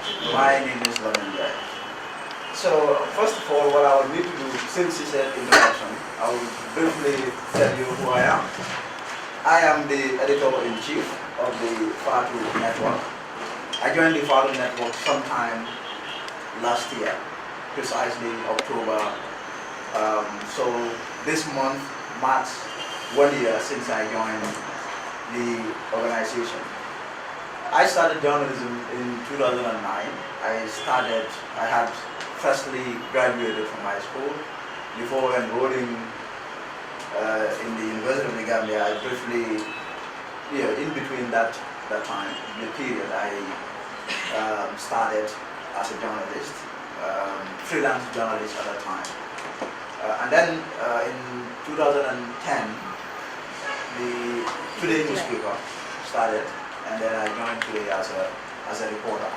My name is Lamin. So, first of all, what I would need to do, since you said introduction, I will briefly tell you who I am. I am the editor-in-chief of the Fatu network. I joined the Fatu network sometime last year, precisely October. So this month marks 1 year since I joined the organization. I started journalism in 2009. I had freshly graduated from high school. Before enrolling in the University of the Gambia, I briefly, in between that time, the period, I started as a journalist, freelance journalist at that time. And then in 2010, the Today newspaper started, and then I joined Today as a reporter.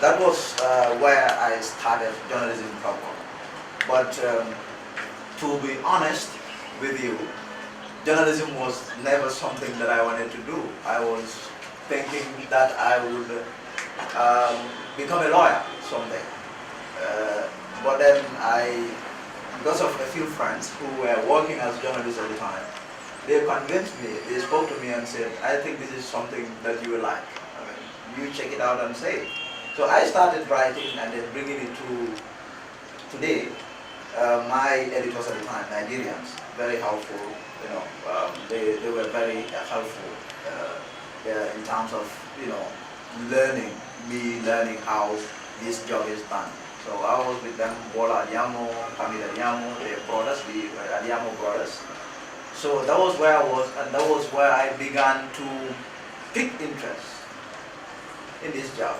That was where I started journalism proper. But to be honest with you, journalism was never something that I wanted to do. I was thinking that I would become a lawyer someday. But then because of a few friends who were working as journalists at the time, they convinced me, they spoke to me and said, I think this is something that you will like. I mean, you check it out and say. So I started writing and then bringing it to Today. My editors at the time, Nigerians, very helpful. They were very helpful in terms of learning how this job is done. So I was with them, Bola Adiamo, Camila Adiamo, the brothers, the Adiamo brothers. So that was where I was, and that was where I began to pick interest in this job.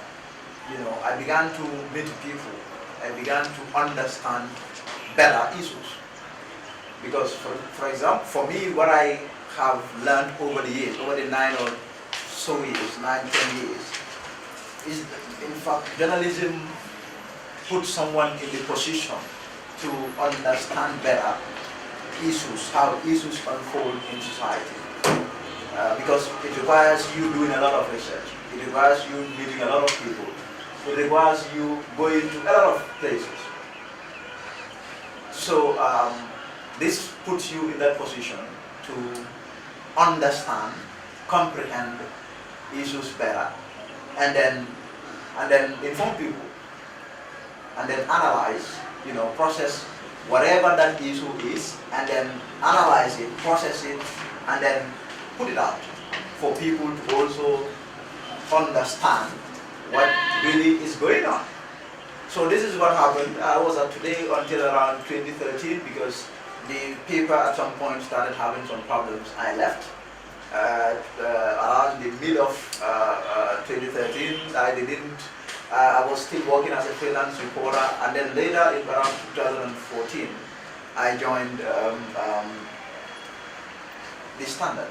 I began to meet people. I began to understand better issues. Because, for example, for me, what I have learned over the years, over the 9 or so years, 9, 10 years, is in fact journalism puts someone in the position to understand better issues, how issues unfold in society. Because it requires you doing a lot of research. It requires you meeting a lot of people. It requires you going to a lot of places. So this puts you in that position to understand, comprehend issues better, and then inform people, and then analyze, process whatever that issue is, and then analyze it, process it, and then put it out for people to also understand what really is going on. So this is what happened. I was at Today until around 2013 because the paper at some point started having some problems. I left around the middle of 2013. I was still working as a freelance reporter, and then later in around 2014, I joined the Standard.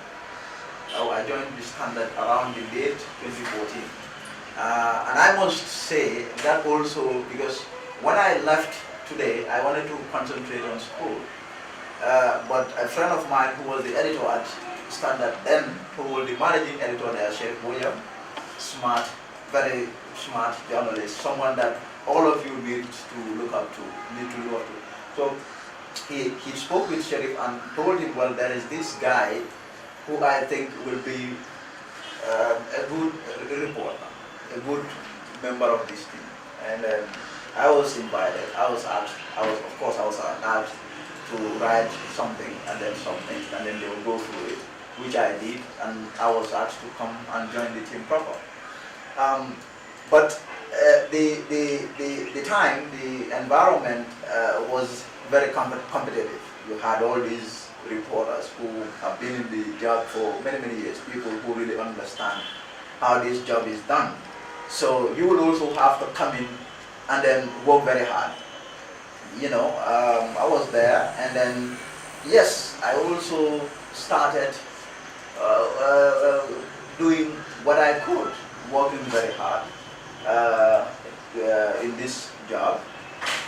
I joined the Standard around the late 2014. And I must say that also because when I left Today, I wanted to concentrate on school. But a friend of mine who was the editor at Standard then told the managing editor there, Chef William, very smart journalist, someone that all of you need to look up to, So he spoke with Sheriff and told him, well, there is this guy who I think will be a good reporter, a good member of this team. And I was invited, I was asked to write something, and then they will go through it, which I did, and I was asked to come and join the team proper. But the time, the environment was very competitive. You had all these reporters who have been in the job for many, many years, people who really understand how this job is done. So you will also have to come in and then work very hard. I was there, and then, yes, I also started doing what I could, working very hard in this job.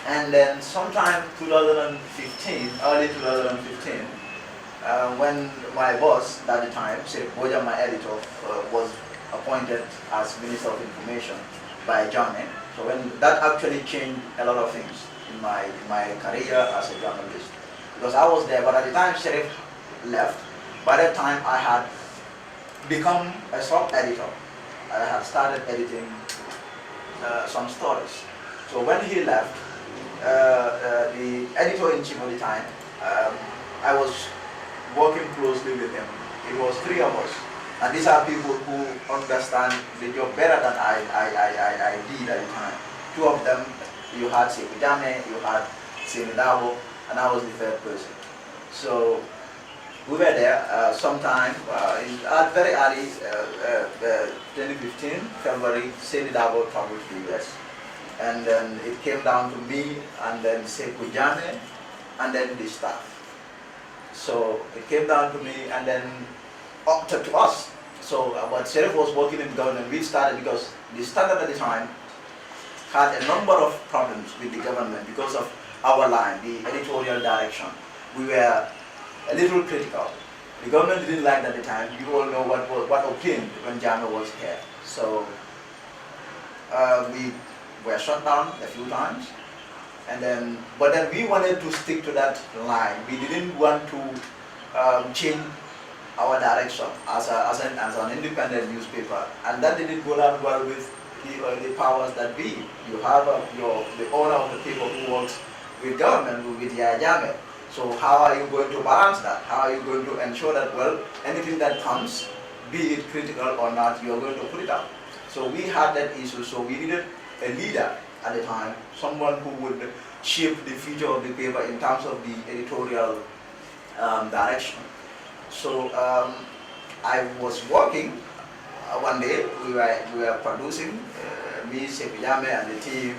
And then sometime 2015, early 2015, when my boss at the time, Sir Boja, my editor, was appointed as Minister of Information, by Jamie. So when that actually changed a lot of things in my career as a journalist, because I was there, but at the time Sheriff left. By that time I had become a sub editor. I had started editing some stories. So when he left, the editor-in-chief at the time, I was working closely with him. It was 3 of us. And these are people who understand the job better than I did at the time. 2 of them, you had Sekujame, you had Semidabo, and I was the 3rd person. So we were there sometime very early 2015, February. Semidabo traveled to the US. And then it came down to me, and then Sekujame, and then the staff. So it came down to me, and then up to us. So what Sheriff was working in government, we started because the Standard at the time had a number of problems with the government because of our line, the editorial direction. We were a little critical. The government didn't like that at the time. You all know what occurred when Jame was here. So we were shut down a few times, and but then we wanted to stick to that line. We didn't want to change our direction as an independent newspaper, and that didn't go down well with the powers that be. You have the owner of the paper who works with government, with Yajame. So how are you going to balance that? How are you going to ensure that, well, anything that comes, be it critical or not, you are going to put it out? So we had that issue, so we needed a leader at the time, someone who would shape the future of the paper in terms of the editorial direction. So I was working one day, we were producing, me, Sekujame and the team,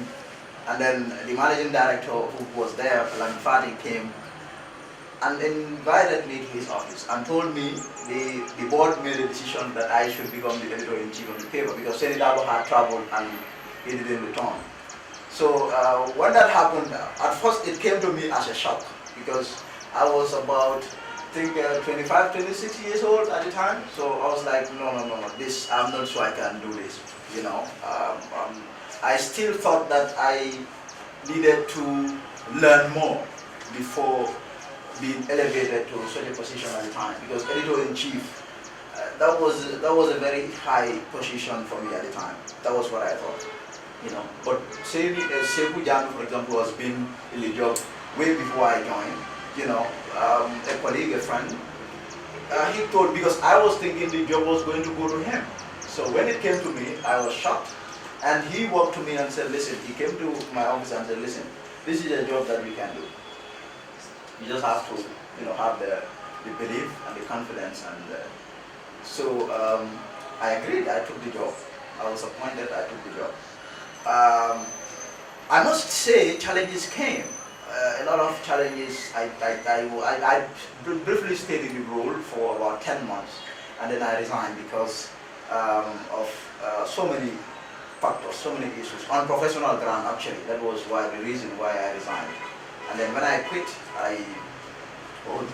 and then the managing director who was there, Lamin, came and invited me to his office and told me the board made a decision that I should become the editor-in-chief of the paper because Senidabo had traveled and he didn't return. So when that happened, at first it came to me as a shock because I was about, I think 25, 26 years old at the time. So I was like, no, this, I'm not sure I can do this, you know. I still thought that I needed to learn more before being elevated to such a position at the time, because editor-in-chief, that was a very high position for me at the time. That was what I thought, you know. But Sekou Jami, for example, has been in the job way before I joined, you know. A colleague, a friend, he told, because I was thinking the job was going to go to him. So when it came to me, I was shocked. And he walked to me and said, listen, he came to my office and said, listen, this is a job that we can do. You just have to, you know, have the belief and the confidence. And so I agreed, I took the job. I was appointed, I took the job. I must say challenges came. A lot of challenges. I briefly stayed in the role for about 10 months, and then I resigned because of so many factors, so many issues. On professional ground, actually, that was the reason why I resigned. And then when I quit, I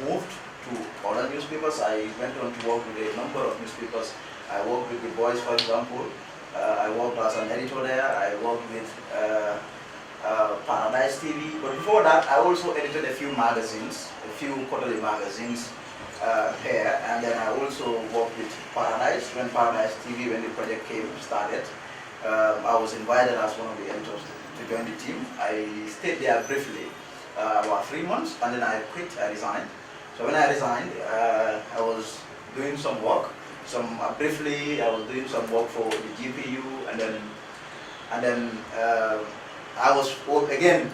moved to other newspapers. I went on to work with a number of newspapers. I worked with The Voice, for example. I worked as an editor there. I worked with Paradise TV. But before that, I also edited a few magazines, a few quarterly magazines here. And then I also worked with Paradise, when Paradise TV, when the project started. I was invited as one of the editors to join the team. I stayed there briefly, about 3 months, and then I quit, I resigned. So when I resigned, I was doing some work. Briefly, I was doing some work for the GPU, and then I was again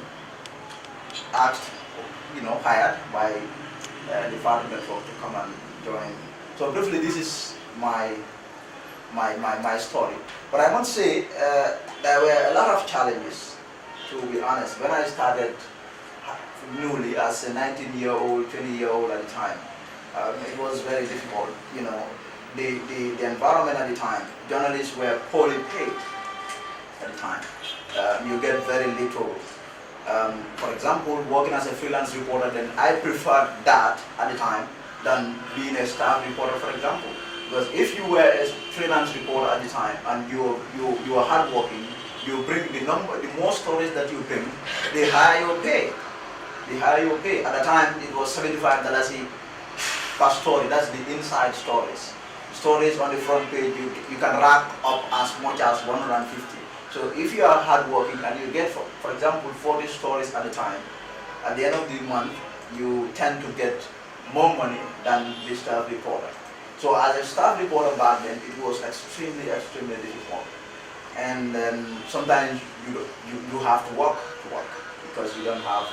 asked, you know, hired by the Fatu network to come and join. So briefly, this is my story. But I must say there were a lot of challenges, to be honest. When I started newly as a 19-year-old, 20-year-old at the time, it was very difficult. You know, the environment at the time, journalists were poorly paid at the time. You get very little. For example, working as a freelance reporter, then I preferred that at the time than being a staff reporter, for example. Because if you were a freelance reporter at the time and you were hardworking, You bring the more stories that you bring, the higher your pay. The higher your pay. At the time, it was $75 per story. That's the inside stories. Stories on the front page, you can rack up as much as 150. So if you are hardworking and you get, for example, 40 stories at a time, at the end of the month, you tend to get more money than the staff reporter. So as a staff reporter back then, it was extremely difficult. And then sometimes you have to work because you don't have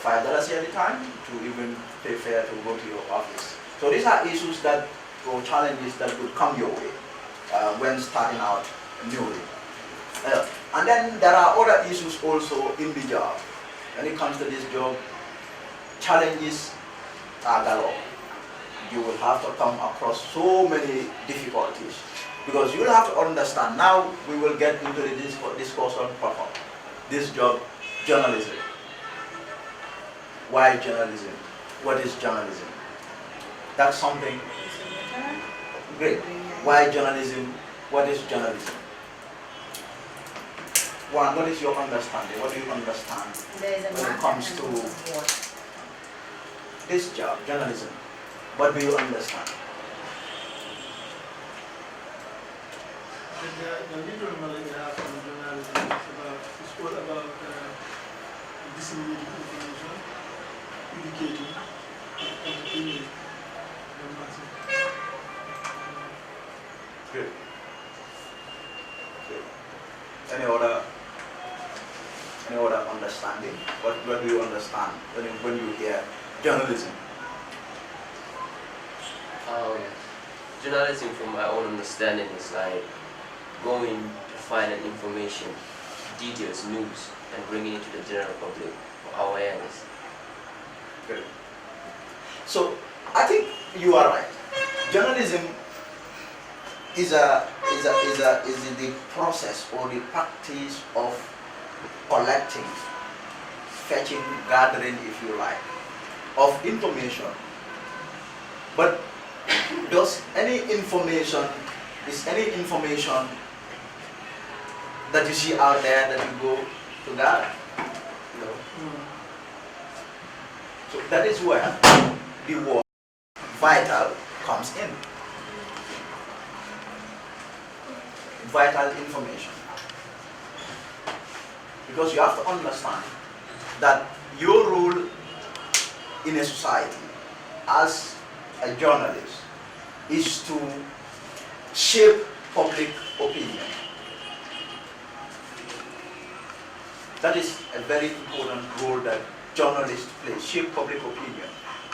$5 at a time to even pay fare to go to your office. So these are issues that, or challenges that would come your way when starting out newly. And then there are other issues also in the job. When it comes to this job, challenges are galore. You will have to come across so many difficulties because you will have to understand. Now we will get into the discussion proper. This job, journalism. Why journalism? What is journalism? That's something great. Why journalism? What is journalism? One, what is your understanding? What do you understand when it comes to this job, journalism? What do you understand? The little knowledge I have from journalism is all about disseminating information, educating, and entertaining the masses. Good. Any other understanding? What do you understand when you hear journalism? Journalism, from my own understanding, is like going to find an information, details, news, and bringing it to the general public for awareness. Good. So I think you are right. Journalism is the process or the practice of collecting, fetching, gathering, if you like, of information. But is any information that you see out there that you go to gather? No. So that is where the word vital comes in. Vital information. Because you have to understand that your role in a society as a journalist is to shape public opinion. That is a very important role that journalists play, shape public opinion.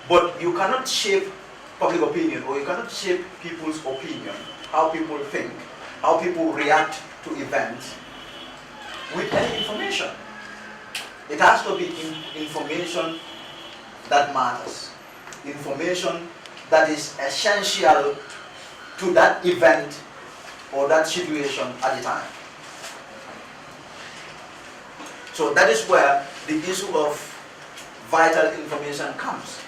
But you cannot shape public opinion, or you cannot shape people's opinion, how people think, how people react to events, with any information. It has to be information that matters, information that is essential to that event or that situation at the time. So that is where the issue of vital information comes.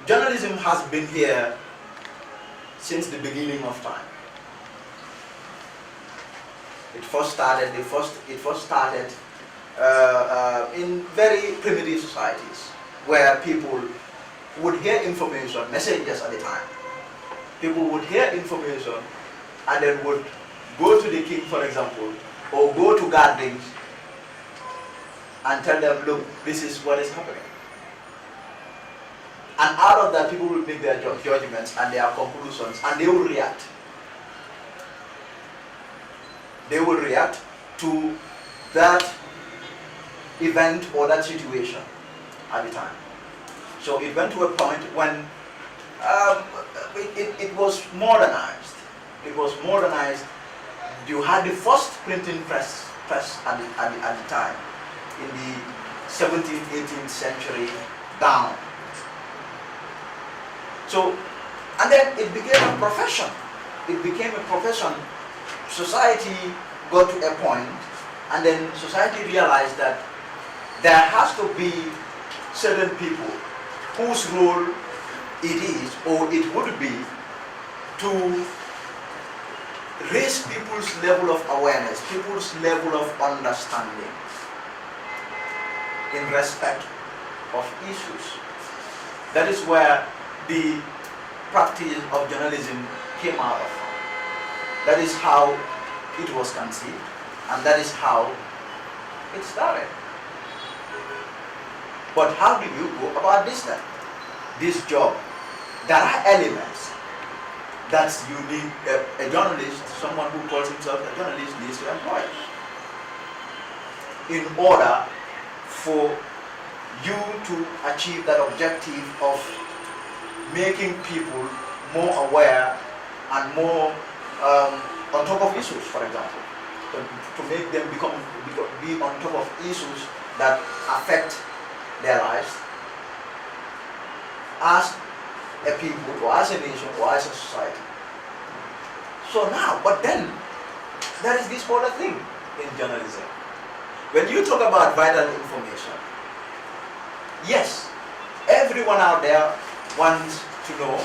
Journalism has been here since the beginning of time. It first started in very primitive societies where people would hear information, messengers at the time. People would hear information and then would go to the king, for example, or go to gatherings and tell them, look, this is what is happening. And out of that, people will make their judgments and their conclusions, and they will react. They will react to that event or that situation at the time. So it went to a point when it was modernized. It was modernized. You had the first printing press at the time, in the 17th, 18th century down. So, and then it became a profession. It became a profession. Society got to a point, and then society realized that there has to be certain people whose role it is, or it would be, to raise people's level of awareness, people's level of understanding in respect of issues. That is where the practice of journalism came out of. That is how it was conceived, and that is how it started. But how do you go about this then? This job? There are elements that you need a journalist, someone who calls himself a journalist, needs to employ in order for you to achieve that objective of making people more aware and more on top of issues, for example, to make them be on top of issues that affect their lives as a people or as a nation or as a society. So now, but then there is this other thing in journalism. When you talk about vital information, yes, everyone out there wants to know,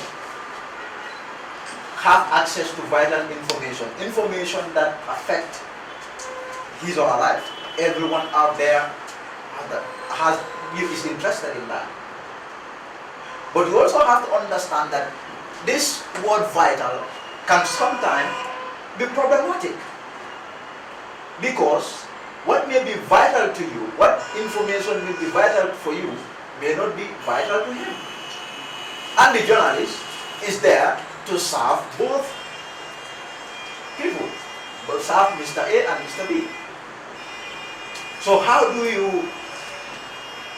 have access to vital information that affect his or her life. Everyone out there is interested in that. But you also have to understand that this word vital can sometimes be problematic, because what may be vital to you, what information may be vital for you, may not be vital to him. And the journalist is there to serve both people, but serve Mr. A and Mr. B. So how do you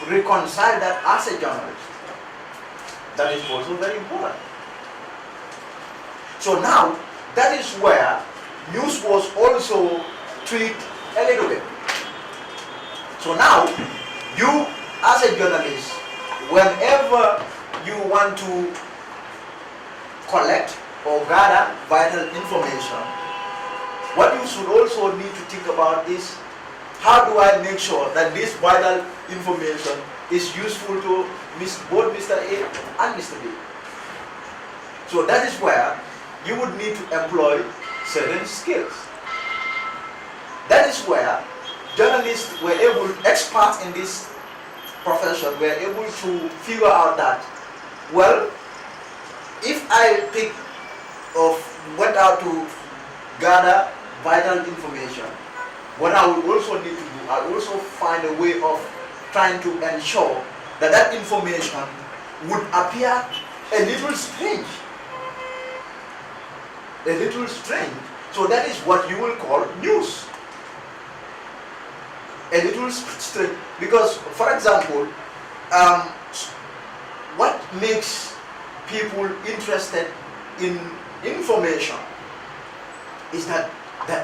reconcile that as a journalist? That is also very important. So now, that is where news was also tweaked a little bit. So now, you as a journalist, whenever you want to collect or gather vital information, what you should also need to think about is, how do I make sure that this vital information is useful to both Mr. A and Mr. B? So that is where you would need to employ certain skills. That is where journalists were able, experts in this profession, were able to figure out that, well, if I went out to gather vital information, what I would also need to do, I would also find a way of trying to ensure that that information would appear a little strange. A little strange. So that is what you will call news. A little strange. Because, for example, what makes people interested in information is that the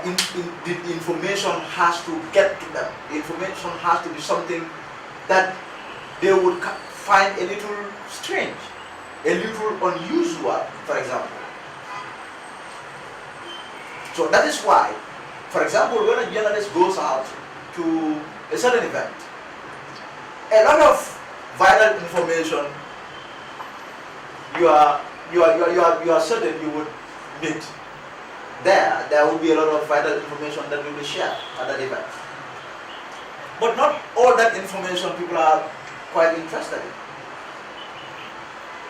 information has to get to them. The information has to be something that they would find a little strange, a little unusual, for example. So that is why, for example, when a journalist goes out to a certain event, a lot of vital information you are certain you would meet. There will be a lot of vital information that will be shared at that event. But not all that information people are quite interested in.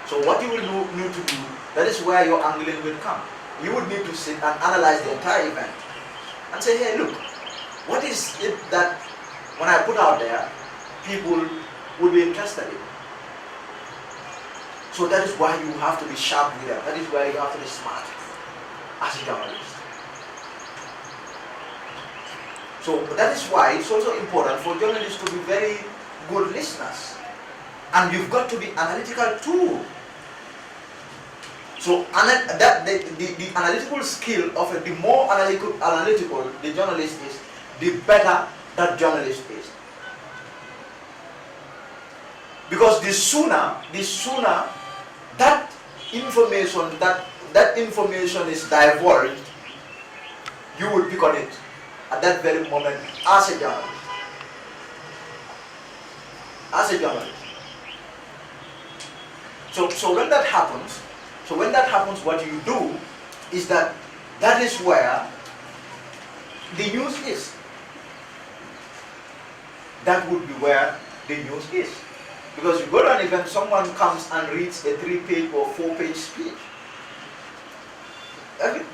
So what you will need to do, that is where your angling will come. You would need to sit and analyze the entire event and say, hey, look, what is it that when I put out there, people will be interested in? So that is why you have to be sharp with them. That is why you have to be smart as a journalist. So that is why it's also important for journalists to be very good listeners. And you've got to be analytical too. So the analytical skill of the more analytical the journalist is, the better that journalist is. Because the sooner that information is divulged, you will pick on it at that very moment as a journalist. So when that happens, what you do is that that is where the news is. That would be where the news is. Because you go to an event, someone comes and reads a 3-page or 4-page speech.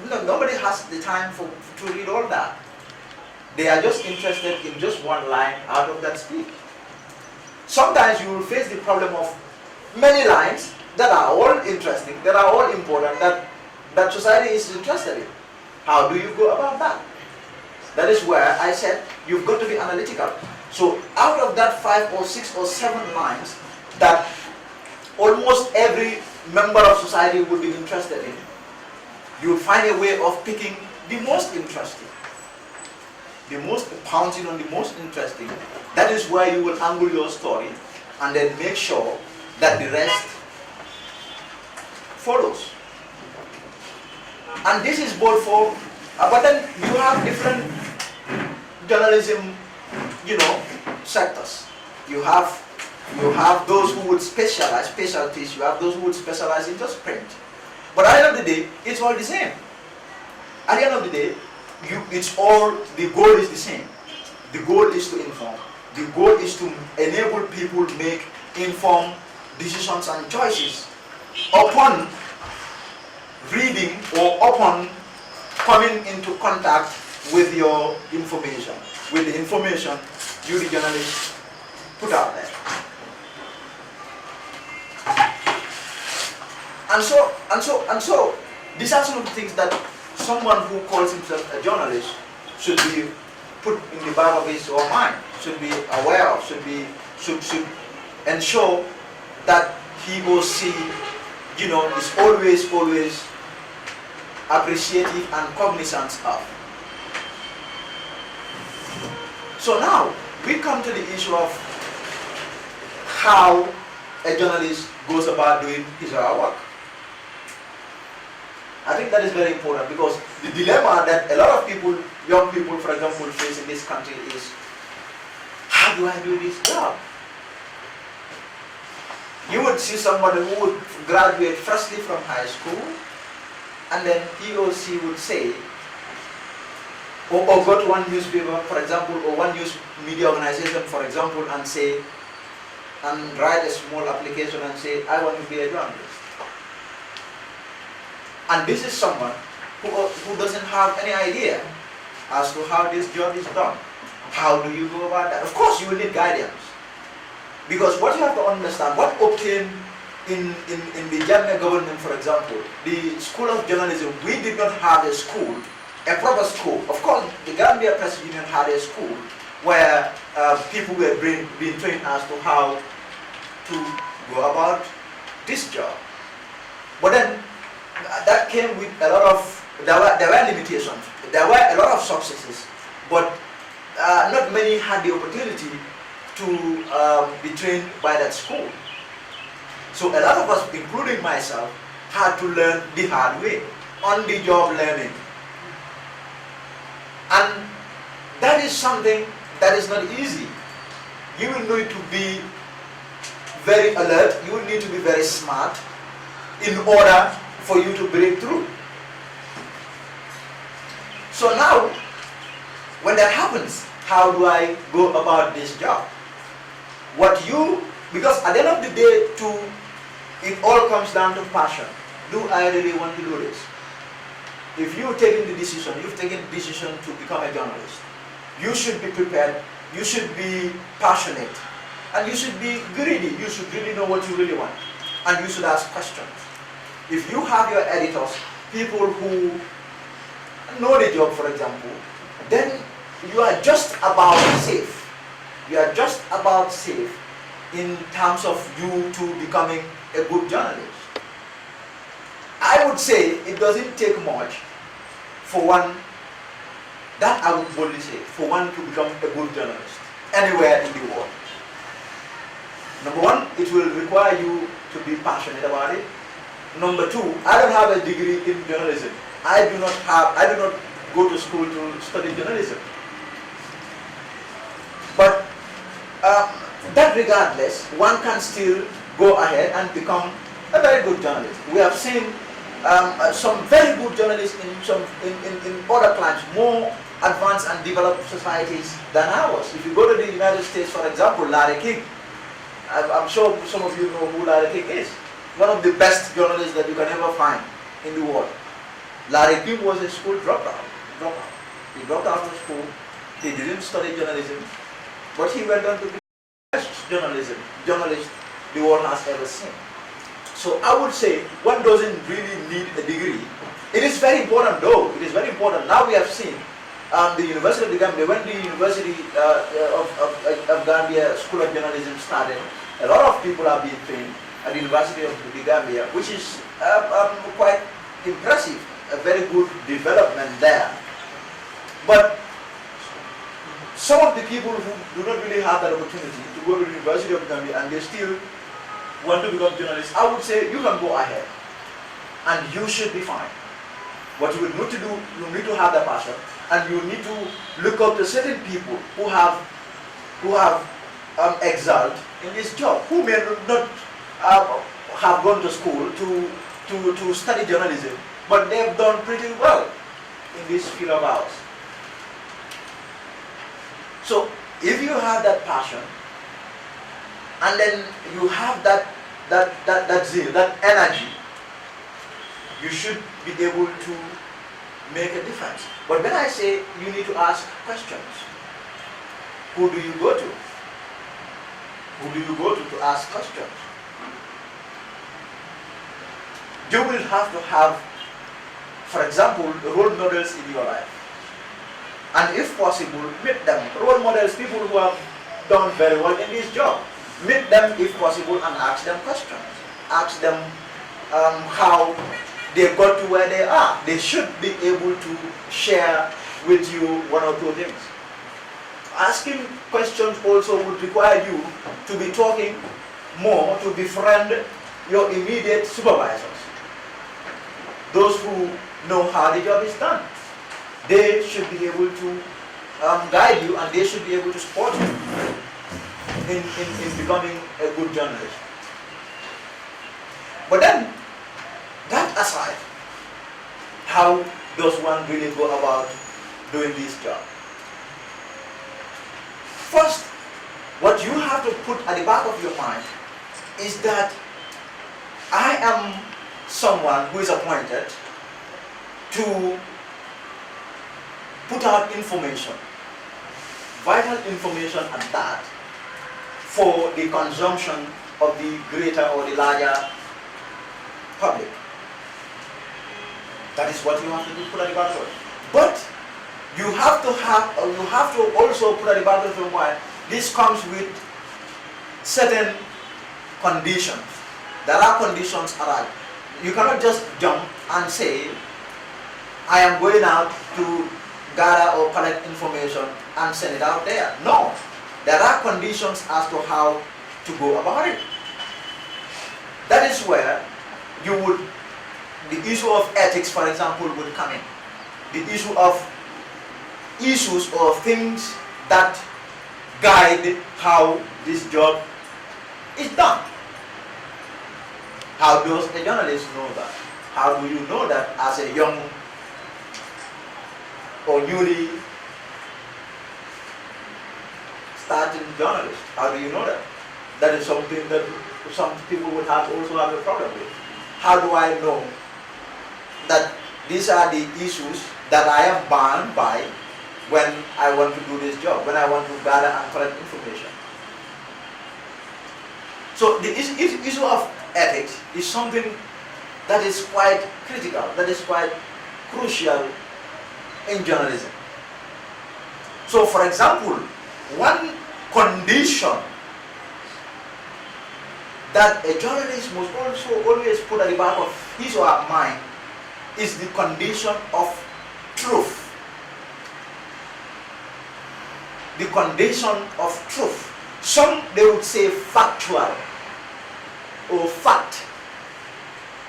Nobody has the time to read all that. They are just interested in just one line out of that speech. Sometimes you will face the problem of many lines that are all interesting, that are all important, that society is interested in. How do you go about that? That is where I said you've got to be analytical. So out of that 5 or 6 or 7 lines that almost every member of society would be interested in, you will find a way of picking the most interesting, the most pouncing on the most interesting. That is where you will angle your story and then make sure that the rest follows. And this is both for, but then you have different journalism, sectors. You have those who would specialize, specialties. You have those who would specialize in just print. But at the end of the day, it's all the same. At the end of the day, the goal is the same. The goal is to inform. The goal is to enable people to make informed decisions and choices upon reading or upon coming into contact with your information, with the information you, the journalist, put out there. And so, these are some of the things that someone who calls himself a journalist should be put in the back of his or mind, should be aware of, should ensure that he or she, is always appreciative and cognizant of. So now, we come to the issue of how a journalist goes about doing his or her work. I think that is very important, because the dilemma that a lot of people, young people, for example, face in this country is, how do I do this job? You would see somebody who would graduate freshly from high school, and then he or she would say, or go to one newspaper, for example, or one news media organization, for example, and say, and write a small application and say, I want to be a journalist. And this is someone who doesn't have any idea as to how this job is done. How do you go about that? Of course, you will need guidance. Because what you have to understand, what obtained in the Gambian government, for example, the School of Journalism, we did not have a school, a proper school. Of course, the Gambia Press Union had a school where people were being trained as to how to go about this job. But then, that came with a lot of, there were limitations, there were a lot of successes, but not many had the opportunity to be trained by that school. So a lot of us, including myself, had to learn the hard way, on-the-job learning. And that is something that is not easy. You will need to be very alert, you will need to be very smart in order for you to break through. So now, when that happens, how do I go about this job? Because at the end of the day, it all comes down to passion. Do I really want to do this? If you've taken the decision to become a journalist, you should be prepared, you should be passionate, and you should be greedy. You should really know what you really want, and you should ask questions. If you have your editors, people who know the job, for example, then you are just about safe. You are just about safe in terms of you to becoming a good journalist. I would say it doesn't take much for one, that I would boldly say, for one to become a good journalist anywhere in the world. Number one, it will require you to be passionate about it. Number two, I don't have a degree in journalism. I do not go to school to study journalism. But that regardless, one can still go ahead and become a very good journalist. We have seen some very good journalists in other countries, more advanced and developed societies than ours. If you go to the United States, for example, Larry King, I'm sure some of you know who Larry King is. One of the best journalists that you can ever find in the world. Larry King was a school dropout. He dropped out of school. He didn't study journalism, but he went on to be the best journalist the world has ever seen. So I would say one doesn't really need a degree. It is very important though. It is very important. Now we have seen the University of the Gambia, when the University of Gambia School of Journalism started, a lot of people are being trained at the University of the Gambia, which is quite impressive, a very good development there. But some of the people who do not really have that opportunity to go to the University of Gambia and they still want to become journalists, I would say you can go ahead and you should be fine. What you would need to do, you need to have the passion, and you need to look up to certain people who have excelled in this job, who may not have gone to school to study journalism, but they've done pretty well in this field of ours. So if you have that passion, and then you have that zeal, that energy, you should be able to make a difference. But when I say you need to ask questions, who do you go to? Who do you go to ask questions? You will have to have, for example, role models in your life. And if possible, meet them. Role models, people who have done very well in this job. Meet them if possible and ask them questions. Ask them how they got to where they are. They should be able to share with you one or two things. Asking questions also would require you to be talking more, to befriend your immediate supervisors. Those who know how the job is done. They should be able to guide you, and they should be able to support you in becoming a good journalist. But then, that aside, how does one really go about doing this job? First, what you have to put at the back of your mind is that I am someone who is appointed to put out information, vital information at that, for the consumption of the greater or the larger public. That is what you have to do, put at the back of it. But you have to also put at the back of your mind, this comes with certain conditions. There are conditions around. You cannot just jump and say, I am going out to gather or collect information and send it out there. No. There are conditions as to how to go about it. That is where the issue of ethics, for example, would come in. The issue of issues or things that guide how this job is done. How does a journalist know that? How do you know that as a young or newly starting journalist? How do you know that? That is something that some people would also have a problem with. How do I know that these are the issues that I am bound by when I want to do this job, when I want to gather and collect information? So the issue of ethics is something that is quite critical, that is quite crucial in journalism. So for example, one condition that a journalist must also always put at the back of his or her mind is the condition of truth. The condition of truth. Some, they would say factual or fact.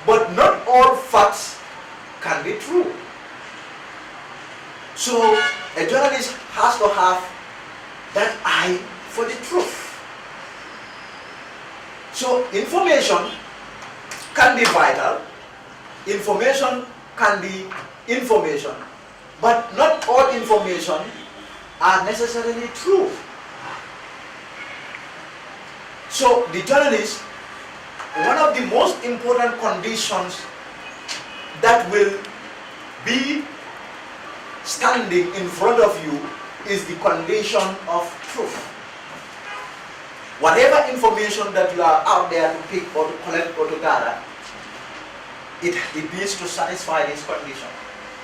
But not all facts can be true. So a journalist has to have that eye for the truth. So information can be vital, information can be information, but not all information are necessarily true. So the journalist, one of the most important conditions that will be standing in front of you is the condition of truth. Whatever information that you are out there to pick or to collect or to gather, it needs to satisfy this condition.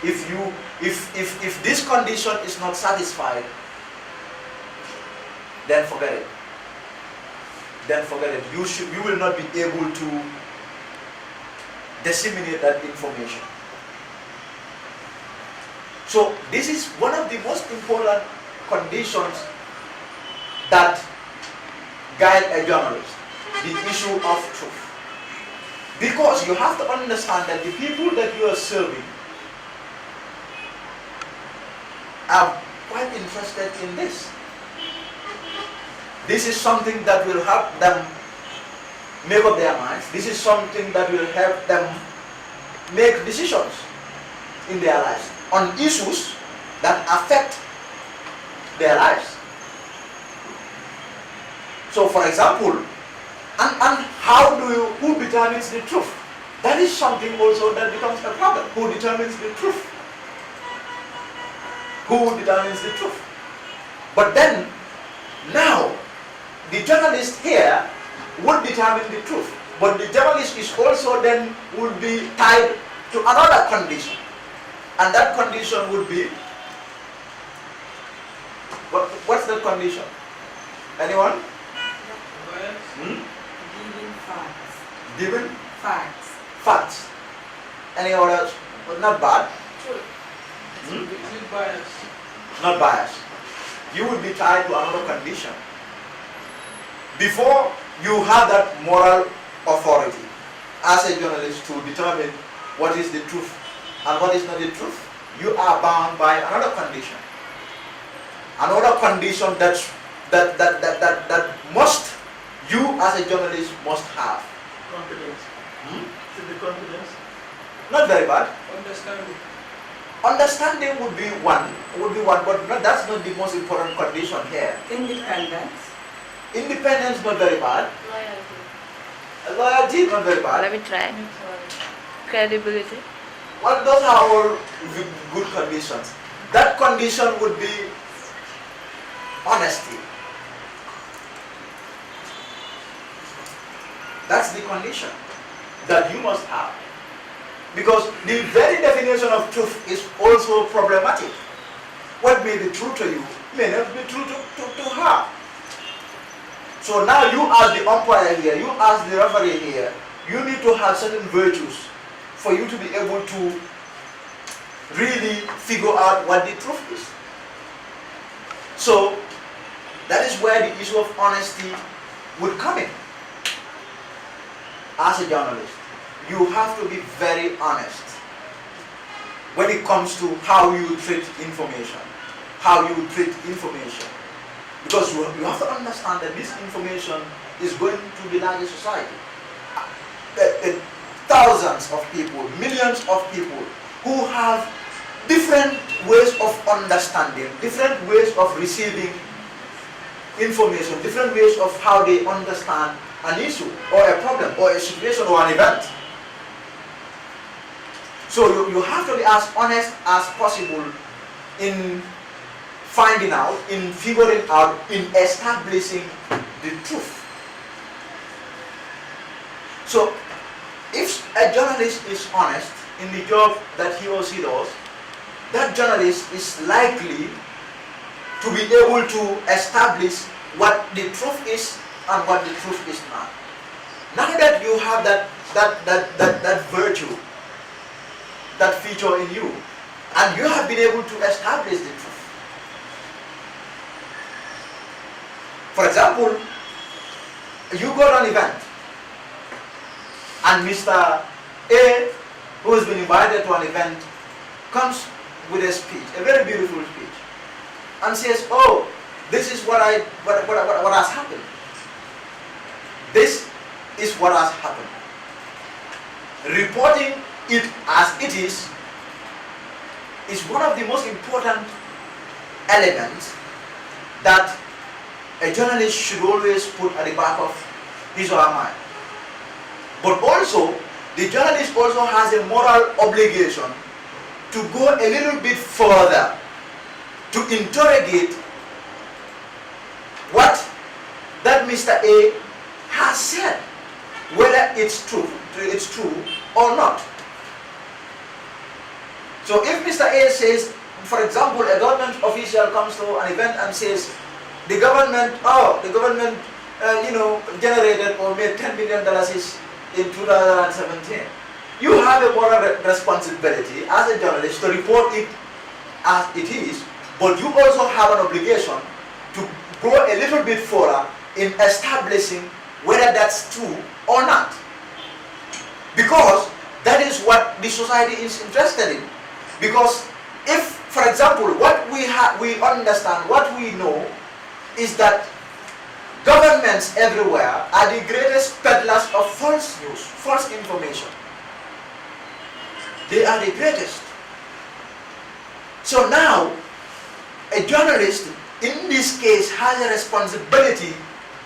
If this condition is not satisfied, then forget it. Then forget it. You will not be able to disseminate that information. So this is one of the most important conditions that guide a journalist, the issue of truth. Because you have to understand that the people that you are serving are quite interested in this. This is something that will help them make up their minds. This is something that will help them make decisions in their lives on issues that affect their lives. So for example, and who determines the truth? That is something also that becomes a problem. Who determines the truth? Who determines the truth? But then, now, the journalist here would determine the truth. But the journalist is also then would be tied to another condition. And that condition would be, what's the condition? Anyone? Giving facts. Given? Facts. Facts. Any others? But not bad. With bias. Not biased. You would be tied to another condition. Before you have that moral authority as a journalist to determine what is the truth and what is not the truth, you are bound by another condition. Another condition that must, you as a journalist must have. Confidence. Should be confidence. Not very bad. Understanding. Understanding would be one, but that's not the most important condition here. Independence. Independence, not very bad. Loyalty. Loyalty, not very bad. Let me try. Credibility. Well, those are all good conditions. That condition would be honesty. That's the condition that you must have. Because the very definition of truth is also problematic. What may be true to you may not be true to her. So now you as the umpire here, you as the referee here, you need to have certain virtues for you to be able to really figure out what the truth is. So that is where the issue of honesty would come in. As a journalist, you have to be very honest when it comes to how you treat information. Because you have to understand that this information is going to the larger society. Thousands of people, millions of people who have different ways of understanding, different ways of receiving information, different ways of how they understand an issue or a problem or a situation or an event. So you have to be as honest as possible in finding out, in figuring out, in establishing the truth. So if a journalist is honest in the job that he or she does, that journalist is likely to be able to establish what the truth is and what the truth is not. Now that you have that virtue, that feature in you, and you have been able to establish the truth. For example, you go to an event, and Mr. A, who has been invited to an event, comes with a speech, a very beautiful speech, and says, "Oh, this is what has happened. This is what has happened." Reporting it as it is one of the most important elements that a journalist should always put at the back of his or her mind. But also, the journalist also has a moral obligation to go a little bit further to interrogate what that Mr. A has said, whether it's true or not. So if Mr. A says, for example, a government official comes to an event and says, the government generated or made $10 million in 2017. You have a moral responsibility as a journalist to report it as it is, but you also have an obligation to go a little bit further in establishing whether that's true or not. Because that is what the society is interested in. Because if, for example, what we understand, what we know is that governments everywhere are the greatest peddlers of false news, false information. They are the greatest. So now, a journalist in this case has a responsibility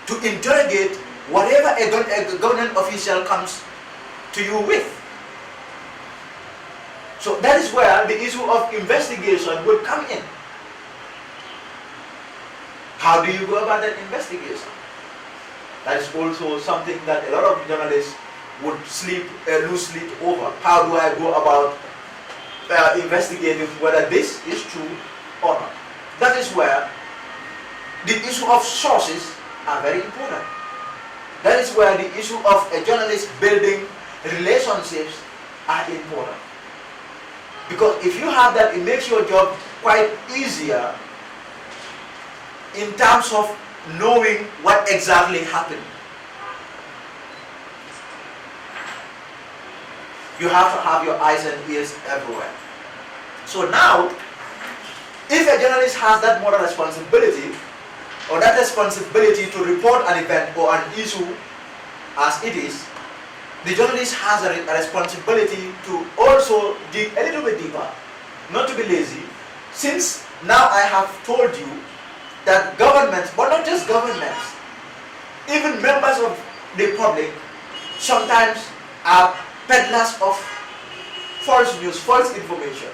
to interrogate whatever a government official comes to you with. So that is where the issue of investigation will come in. How do you go about that investigation? That is also something that a lot of journalists would lose sleep over. How do I go about investigating whether this is true or not? That is where the issue of sources are very important. That is where the issue of a journalist building relationships are important. Because if you have that, it makes your job quite easier in terms of knowing what exactly happened. You have to have your eyes and ears everywhere. So now, if a journalist has that moral responsibility, or that responsibility to report an event or an issue as it is, the journalist has a responsibility to also dig a little bit deeper, not to be lazy, since now I have told you that governments, but not just governments, even members of the public sometimes are peddlers of false news, false information.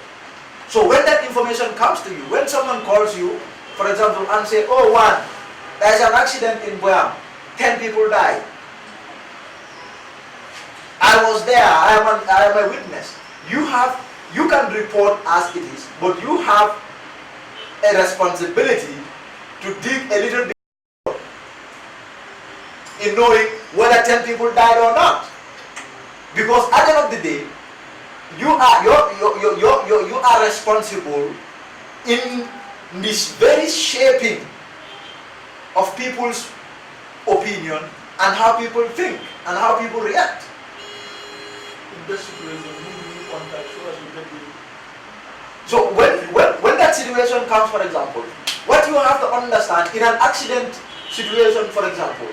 So when that information comes to you, when someone calls you, for example, and say, oh, there's an accident in Boyam, 10 people died. I was there, I am a witness. You can report as it is, but you have a responsibility to dig a little bit in knowing whether 10 people died or not. Because at the end of the day, you are responsible in this very shaping of people's opinion and how people think and how people react. In this situation, who do you contact so as to get the... So when that situation comes, for example, what you have to understand in an accident situation, for example,